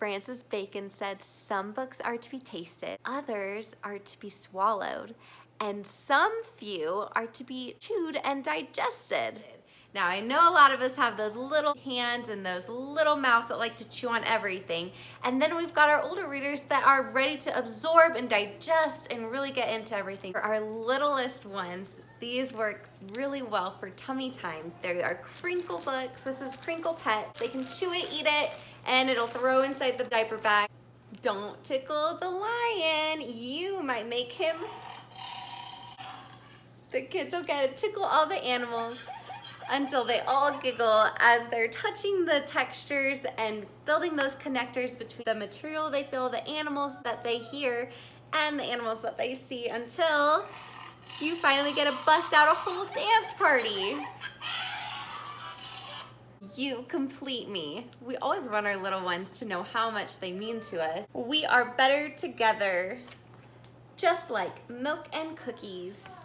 Francis Bacon said some books are to be tasted, others are to be swallowed, and some few are to be chewed and digested. Now, I know a lot of us have those little hands and those little mouths that like to chew on everything. And then we've got our older readers that are ready to absorb and digest and really get into everything. For our littlest ones, these work really well for tummy time. They're our Crinkle books. This is Crinkle Pet. They can chew it, eat it, and it'll throw inside the diaper bag. Don't tickle the lion. You might make him. The kids will get to tickle all the animals until they all giggle as they're touching the textures and building those connectors between the material they feel, the animals that they hear, and the animals that they see, until you finally get to bust out a whole dance party. You complete me. We always want our little ones to know how much they mean to us. We are better together, just like milk and cookies.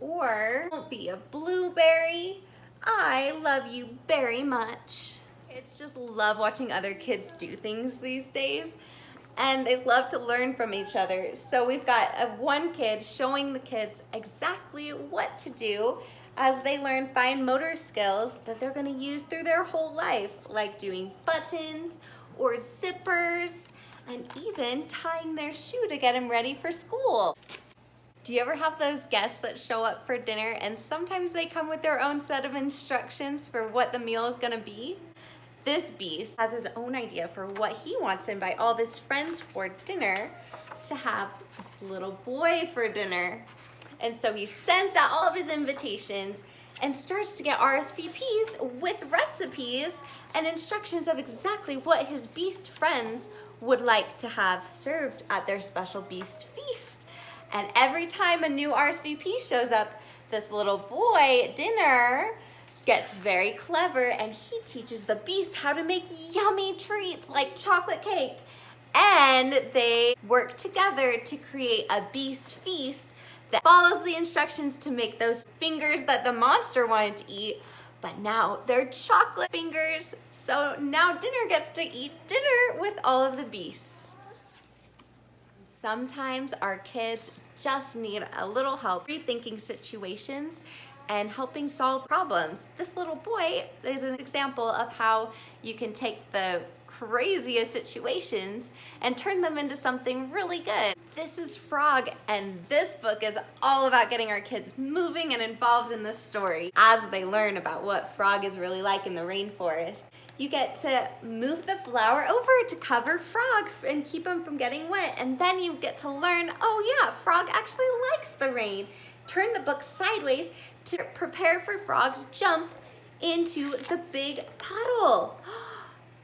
Or won't be a blueberry. I love you very much. Kids just love watching other kids do things these days, and they love to learn from each other. So we've got one kid showing the kids exactly what to do as they learn fine motor skills that they're gonna use through their whole life, like doing buttons or zippers, and even tying their shoe to get them ready for school. Do you ever have those guests that show up for dinner and sometimes they come with their own set of instructions for what the meal is gonna be? This beast has his own idea for what he wants to invite all of his friends for dinner, to have this little boy for dinner. And so he sends out all of his invitations and starts to get RSVPs with recipes and instructions of exactly what his beast friends would like to have served at their special beast feast. And every time a new RSVP shows up, this little boy, Dinner, gets very clever, and he teaches the beast how to make yummy treats like chocolate cake. And they work together to create a beast feast that follows the instructions to make those fingers that the monster wanted to eat, but now they're chocolate fingers. So now Dinner gets to eat dinner with all of the beasts. Sometimes our kids just need a little help rethinking situations and helping solve problems. This little boy is an example of how you can take the craziest situations and turn them into something really good. This is Frog, and this book is all about getting our kids moving and involved in this story as they learn about what Frog is really like in the rainforest. You get to move the flower over to cover Frog and keep him from getting wet. And then you get to learn, oh yeah, Frog actually likes the rain. Turn the book sideways to prepare for Frog's jump into the big puddle.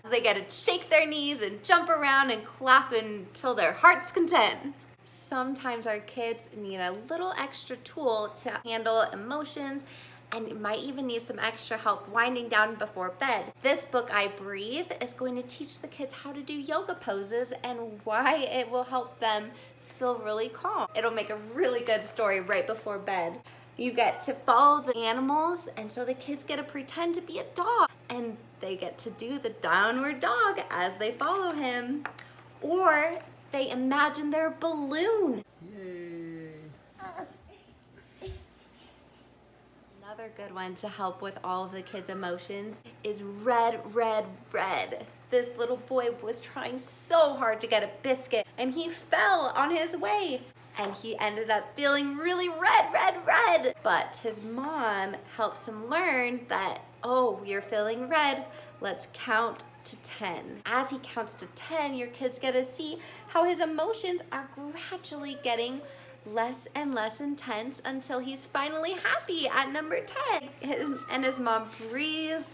They get to shake their knees and jump around and clap until their heart's content. Sometimes our kids need a little extra tool to handle emotions, and it might even need some extra help winding down before bed. This book, I Breathe, is going to teach the kids how to do yoga poses and why it will help them feel really calm. It'll make a really good story right before bed. You get to follow the animals, and so the kids get to pretend to be a dog, and they get to do the downward dog as they follow him. Or they imagine their balloon. Another good one to help with all of the kids' emotions is Red, Red, Red. This little boy was trying so hard to get a biscuit, and he fell on his way. And he ended up feeling really red, red, red. But his mom helps him learn that, oh, you're feeling red, let's count to 10. As he counts to 10, your kids get to see how his emotions are gradually getting less and less intense until he's finally happy at number 10. And his mom breathes,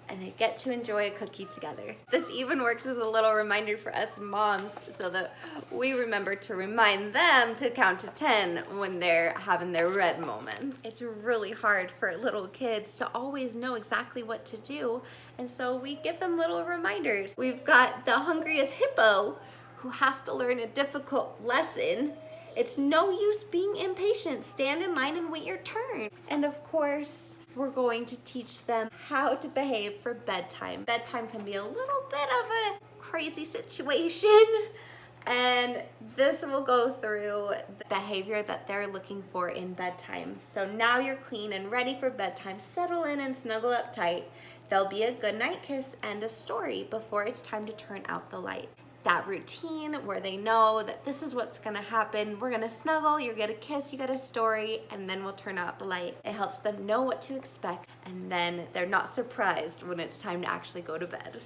and they get to enjoy a cookie together. This even works as a little reminder for us moms so that we remember to remind them to count to 10 when they're having their red moments. It's really hard for little kids to always know exactly what to do, and so we give them little reminders. We've got the hungriest hippo who has to learn a difficult lesson. It's no use being impatient. Stand in line and wait your turn. And of course, we're going to teach them how to behave for bedtime. Bedtime can be a little bit of a crazy situation. And this will go through the behavior that they're looking for in bedtime. So now you're clean and ready for bedtime. Settle in and snuggle up tight. There'll be a goodnight kiss and a story before it's time to turn out the light. That routine where they know that this is what's gonna happen. We're gonna snuggle, you get a kiss, you get a story, and then we'll turn out the light. It helps them know what to expect, and then they're not surprised when it's time to actually go to bed.